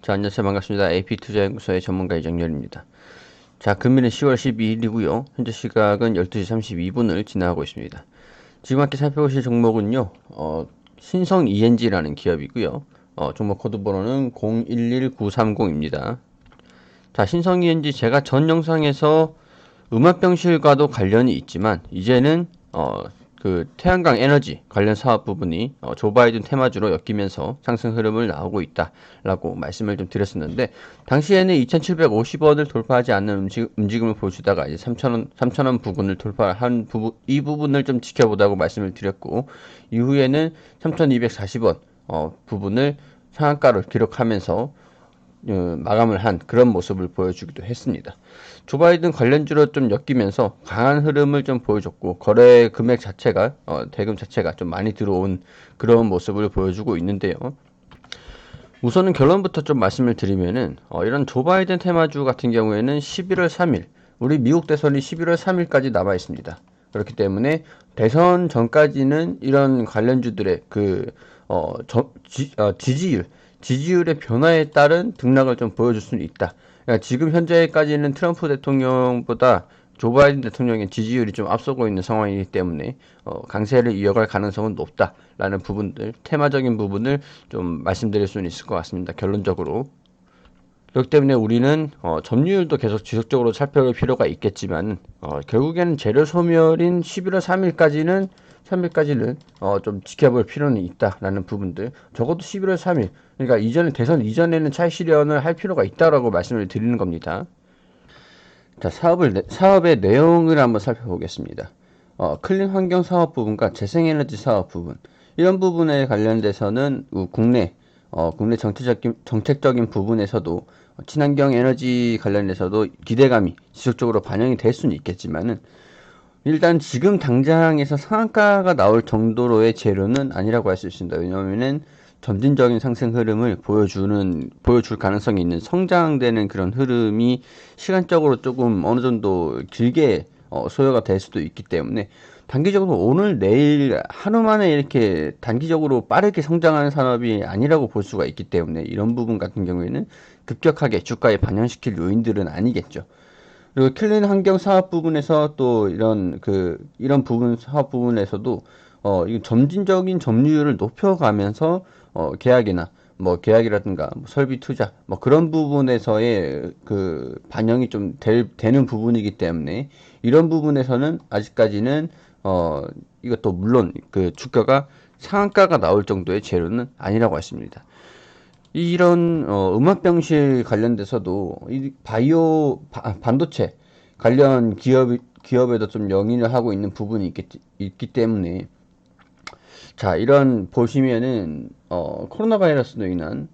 자, 안녕하세요. 반갑습니다. AP투자연구소의 전문가 이정열입니다. 자, 금일은 10월 12일이고요. 현재 시각은 12시 32분을 지나고 있습니다. 지금 함께 살펴보실 종목은요, 신성 ENG라는 기업이고요. 종목 코드 번호는 011930입니다. 자, 신성 ENG 제가 전 영상에서 음압병실과도 관련이 있지만, 이제는, 그 태양광 에너지 관련 사업 부분이 조 바이든 테마주로 엮이면서 상승 흐름을 나오고 있다라고 말씀을 좀 드렸었는데, 당시에는 2,750원을 돌파하지 않는 움직임을 보여주다가 이제 3,000원 부분을 돌파한 이 부분을 좀 지켜보자고 말씀을 드렸고, 이후에는 3,240원 부분을 상한가를 기록하면서 마감을 한 그런 모습을 보여주기도 했습니다. 조 바이든 관련주로 좀 엮이면서 강한 흐름을 좀 보여줬고, 거래 금액 자체가 대금 자체가 좀 많이 들어온 그런 모습을 보여주고 있는데요. 우선은 결론부터 좀 말씀을 드리면은 이런 조 바이든 테마주 같은 경우에는 11월 3일 우리 미국 대선이 11월 3일까지 남아 있습니다. 그렇기 때문에 대선 전까지는 이런 관련주들의 지지율의 변화에 따른 등락을 좀 보여줄 수는 있다. 그러니까 지금 현재까지는 트럼프 대통령보다 조 바이든 대통령의 지지율이 좀 앞서고 있는 상황이기 때문에 강세를 이어갈 가능성은 높다라는 부분들, 테마적인 부분을 좀 말씀드릴 수는 있을 것 같습니다. 결론적으로. 그렇기 때문에 우리는 점유율도 계속 지속적으로 살펴볼 필요가 있겠지만 결국에는 재료 소멸인 11월 3일까지는 좀 지켜볼 필요는 있다라는 부분들, 적어도 11월 3일, 그러니까 대선 이전에는 차익 실현을 할 필요가 있다라고 말씀을 드리는 겁니다. 자, 사업의 내용을 한번 살펴보겠습니다. 클린 환경 사업 부분과 재생에너지 사업 부분, 이런 부분에 관련돼서는 국내 정책적인 부분에서도 친환경 에너지 관련해서도 기대감이 지속적으로 반영이 될 수는 있겠지만은, 일단 지금 당장에서 상한가가 나올 정도로의 재료는 아니라고 할 수 있습니다. 왜냐하면은 점진적인 상승 흐름을 보여줄 가능성이 있는 성장되는 그런 흐름이 시간적으로 조금 어느 정도 길게 소요가 될 수도 있기 때문에, 단기적으로 오늘 내일 하루 만에 이렇게 단기적으로 빠르게 성장하는 산업이 아니라고 볼 수가 있기 때문에, 이런 부분 같은 경우에는 급격하게 주가에 반영시킬 요인들은 아니겠죠. 그리고 클린 환경 사업 부분에서 또 이런 부분 사업 부분에서도 이 점진적인 점유율을 높여가면서 계약이라든가 뭐 설비 투자 뭐 그런 부분에서의 그 반영이 좀 되는 부분이기 때문에, 이런 부분에서는 아직까지는 이것도 물론 그 주가가 상한가가 나올 정도의 재료는 아니라고 했습니다. 이런 음압병실 관련돼서도 이 반도체 관련 기업에도 좀 영위를 하고 있는 부분이 있기 때문에, 자, 이런 보시면은 코로나 바이러스로 인한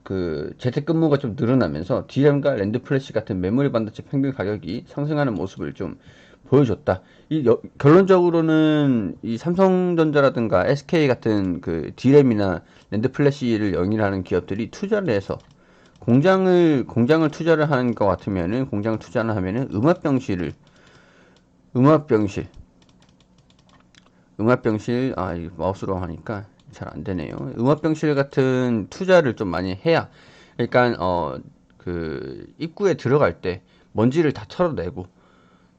그 재택근무가 좀 늘어나면서 DRAM과 랜드 플래시 같은 메모리 반도체 평균 가격이 상승하는 모습을 좀 보여줬다. 결론적으로는 이 삼성전자라든가 SK 같은 그 DRAM이나 랜드 플래시를 영위하는 기업들이 투자를 해서 공장을 투자를 하는 것 같으면은, 공장을 투자를 하면은 음압병실 이 마우스로 하니까 잘 안 되네요. 음압병실 같은 투자를 좀 많이 해야, 그러니까 그 입구에 들어갈 때 먼지를 다 털어내고,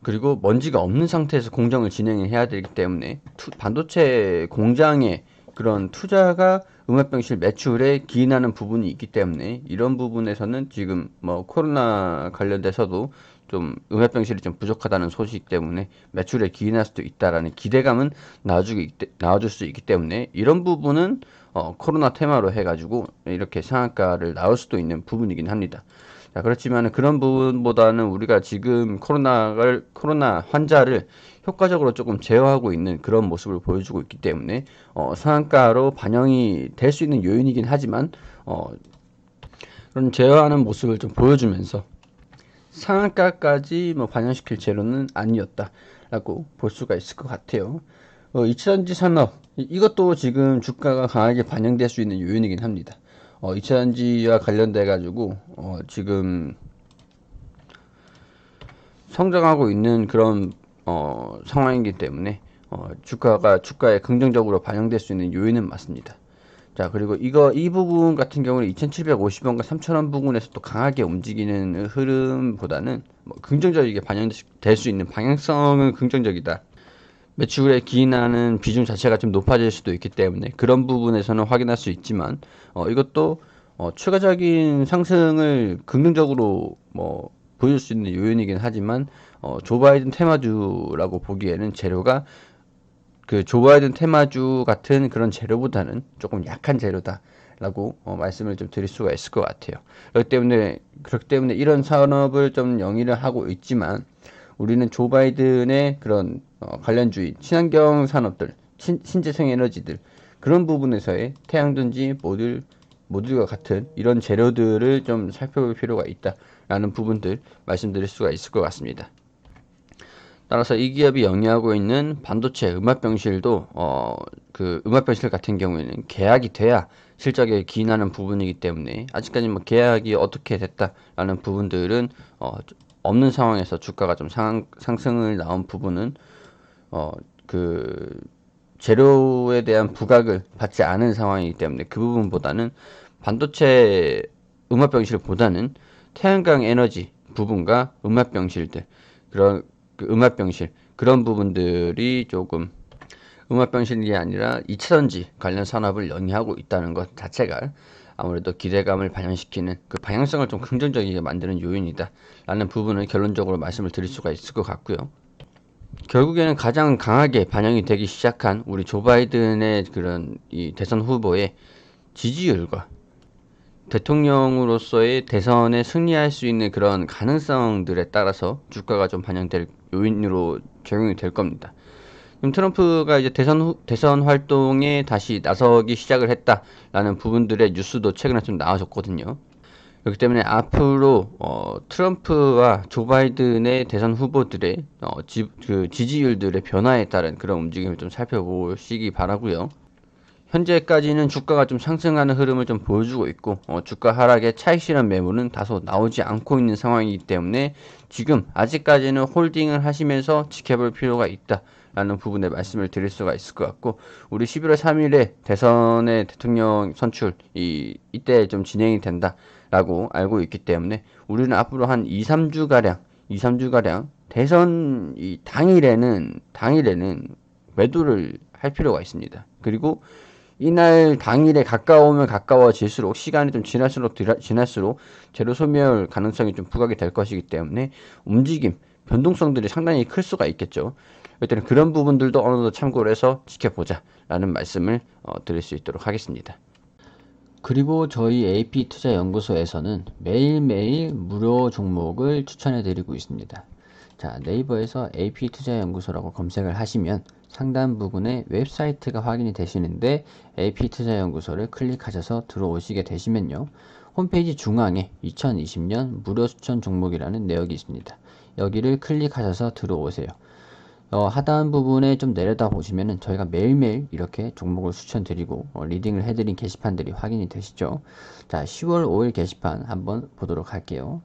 그리고 먼지가 없는 상태에서 공정을 진행해야 되기 때문에 반도체 공장의 그런 투자가 음압병실 매출에 기인하는 부분이 있기 때문에, 이런 부분에서는 지금 뭐 코로나 관련돼서도 좀 음압병실이 좀 부족하다는 소식 때문에 매출에 기인할 수도 있다라는 기대감은 나와줄 수 있기 때문에, 이런 부분은 코로나 테마로 해가지고 이렇게 상한가를 나올 수도 있는 부분이긴 합니다. 자, 그렇지만 그런 부분보다는 우리가 지금 코로나 환자를 효과적으로 조금 제어하고 있는 그런 모습을 보여주고 있기 때문에 상한가로 반영이 될 수 있는 요인이긴 하지만, 그런 제어하는 모습을 좀 보여주면서 상한가까지 뭐 반영시킬 재료는 아니었다라고 볼 수가 있을 것 같아요. 2차전지 산업, 이것도 지금 주가가 강하게 반영될 수 있는 요인이긴 합니다. 2차전지와 관련돼 가지고 지금 성장하고 있는 그런 상황이기 때문에 주가에 긍정적으로 반영될 수 있는 요인은 맞습니다. 자, 그리고 이 부분 같은 경우는 2,750원과 3,000원 부근에서 또 강하게 움직이는 흐름보다는 뭐 긍정적이게 반영될 수 있는 방향성은 긍정적이다. 매출에 기인하는 비중 자체가 좀 높아질 수도 있기 때문에 그런 부분에서는 확인할 수 있지만, 이것도 추가적인 상승을 긍정적으로 뭐 보여줄 수 있는 요인이긴 하지만, 조 바이든 테마주라고 보기에는 재료가 그 조 바이든 테마주 같은 그런 재료보다는 조금 약한 재료다라고 말씀을 좀 드릴 수가 있을 것 같아요. 그렇기 때문에 이런 산업을 좀 영위를 하고 있지만, 우리는 조 바이든의 그런 관련주의, 친환경 산업들, 신재생 에너지들, 그런 부분에서의 태양전지, 모듈과 같은 이런 재료들을 좀 살펴볼 필요가 있다라는 부분들 말씀드릴 수가 있을 것 같습니다. 따라서 이 기업이 영위하고 있는 반도체 음압병실도 그 음압병실 같은 경우에는 계약이 돼야 실적에 기인하는 부분이기 때문에, 아직까지 뭐 계약이 어떻게 됐다라는 부분들은 없는 상황에서 주가가 좀 상승을 나온 부분은 그 재료에 대한 부각을 받지 않은 상황이기 때문에, 그 부분보다는 반도체 음압병실보다는 태양광 에너지 부분과 음압병실들, 그런 그 음압병실 그런 부분들이 조금, 음압병실이 아니라 2차전지 관련 산업을 영위하고 있다는 것 자체가 아무래도 기대감을 반영시키는, 그 방향성을 좀 긍정적이게 만드는 요인이다 라는 부분을 결론적으로 말씀을 드릴 수가 있을 것 같고요. 결국에는 가장 강하게 반영이 되기 시작한 우리 조 바이든의 그런 이 대선 후보의 지지율과 대통령으로서의 대선에 승리할 수 있는 그런 가능성들에 따라서 주가가 좀 반영될 요인으로 적용이 될 겁니다. 그럼 트럼프가 이제 대선 활동에 다시 나서기 시작을 했다라는 부분들의 뉴스도 최근에 좀 나와줬거든요. 그렇기 때문에 앞으로 트럼프와 조 바이든의 대선 후보들의 그 지지율들의 변화에 따른 그런 움직임을 좀 살펴보시기 바라고요. 현재까지는 주가가 좀 상승하는 흐름을 좀 보여주고 있고, 주가 하락의 차익 실현 매물은 다소 나오지 않고 있는 상황이기 때문에 지금 아직까지는 홀딩을 하시면서 지켜볼 필요가 있다 라는 부분에 말씀을 드릴 수가 있을 것 같고, 우리 11월 3일에 대선의 대통령 선출 이때 좀 진행이 된다 라고 알고 있기 때문에, 우리는 앞으로 한 2-3주가량 대선 당일에는 매도를 할 필요가 있습니다. 그리고 이날 당일에 가까우면 가까워질수록, 시간이 좀 지날수록 재료 소멸 가능성이 좀 부각이 될 것이기 때문에 변동성들이 상당히 클 수가 있겠죠. 일단 그런 부분들도 어느 정도 참고를 해서 지켜보자 라는 말씀을 드릴 수 있도록 하겠습니다. 그리고 저희 AP투자연구소에서는 매일매일 무료 종목을 추천해 드리고 있습니다. 자, 네이버에서 AP투자연구소라고 검색을 하시면 상단 부분에 웹사이트가 확인이 되시는데, AP투자연구소를 클릭하셔서 들어오시게 되시면요, 홈페이지 중앙에 2020년 무료 추천 종목이라는 내역이 있습니다. 여기를 클릭하셔서 들어오세요. 하단 부분에 좀 내려다 보시면은 저희가 매일매일 이렇게 종목을 추천드리고 리딩을 해드린 게시판들이 확인이 되시죠. 자, 10월 5일 게시판 한번 보도록 할게요.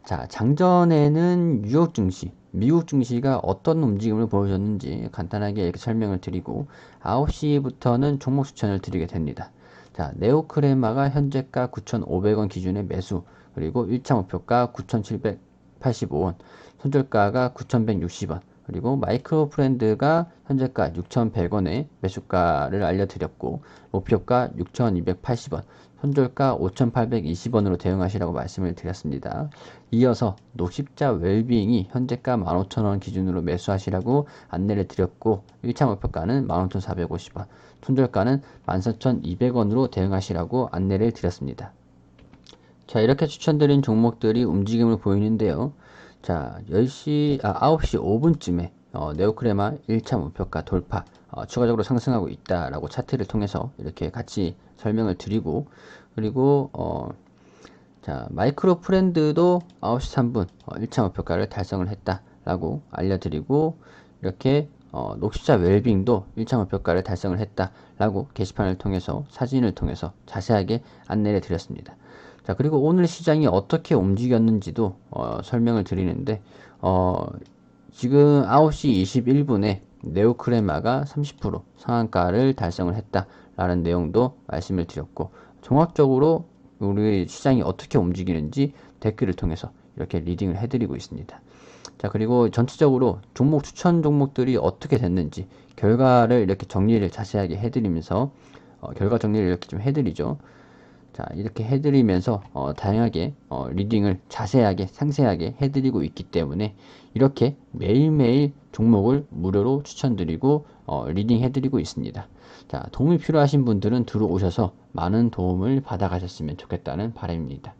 자, 장전에는 뉴욕 증시, 미국 증시가 어떤 움직임을 보여줬는지 간단하게 이렇게 설명을 드리고, 9시부터는 종목 추천을 드리게 됩니다. 자, 네오크레마가 현재가 9,500원 기준의 매수, 그리고 1차 목표가 9,785원, 손절가가 9,160원, 그리고 마이크로 프렌드가 현재가 6,100원에 매수가를 알려드렸고, 목표가 6,280원, 손절가 5,820원으로 대응하시라고 말씀을 드렸습니다. 이어서 녹십자 웰빙이 현재가 15,000원 기준으로 매수하시라고 안내를 드렸고, 1차 목표가는 15,450원, 손절가는 14,200원으로 대응하시라고 안내를 드렸습니다. 자, 이렇게 추천드린 종목들이 움직임을 보이는데요. 자, 9시 5분쯤에 네오크레마 1차 목표가 돌파, 추가적으로 상승하고 있다라고 차트를 통해서 이렇게 같이 설명을 드리고, 그리고 자, 마이크로 프렌드도 9시 3분 1차 목표가를 달성을 했다라고 알려드리고, 이렇게 녹십자 웰빙도 1차 목표가를 달성을 했다라고 게시판을 통해서, 사진을 통해서 자세하게 안내를 드렸습니다. 자, 그리고 오늘 시장이 어떻게 움직였는지도 설명을 드리는데, 지금 9시 21분에 네오크레마가 30% 상한가를 달성을 했다 라는 내용도 말씀을 드렸고, 종합적으로 우리 시장이 어떻게 움직이는지 댓글을 통해서 이렇게 리딩을 해드리고 있습니다. 자, 그리고 전체적으로 종목 추천 종목들이 어떻게 됐는지 결과를 이렇게 정리를 자세하게 해드리면서 결과 정리를 이렇게 좀 해드리죠. 자, 이렇게 해드리면서 다양하게 리딩을 자세하게 상세하게 해드리고 있기 때문에 이렇게 매일매일 종목을 무료로 추천드리고 리딩 해드리고 있습니다. 자, 도움이 필요하신 분들은 들어오셔서 많은 도움을 받아가셨으면 좋겠다는 바람입니다.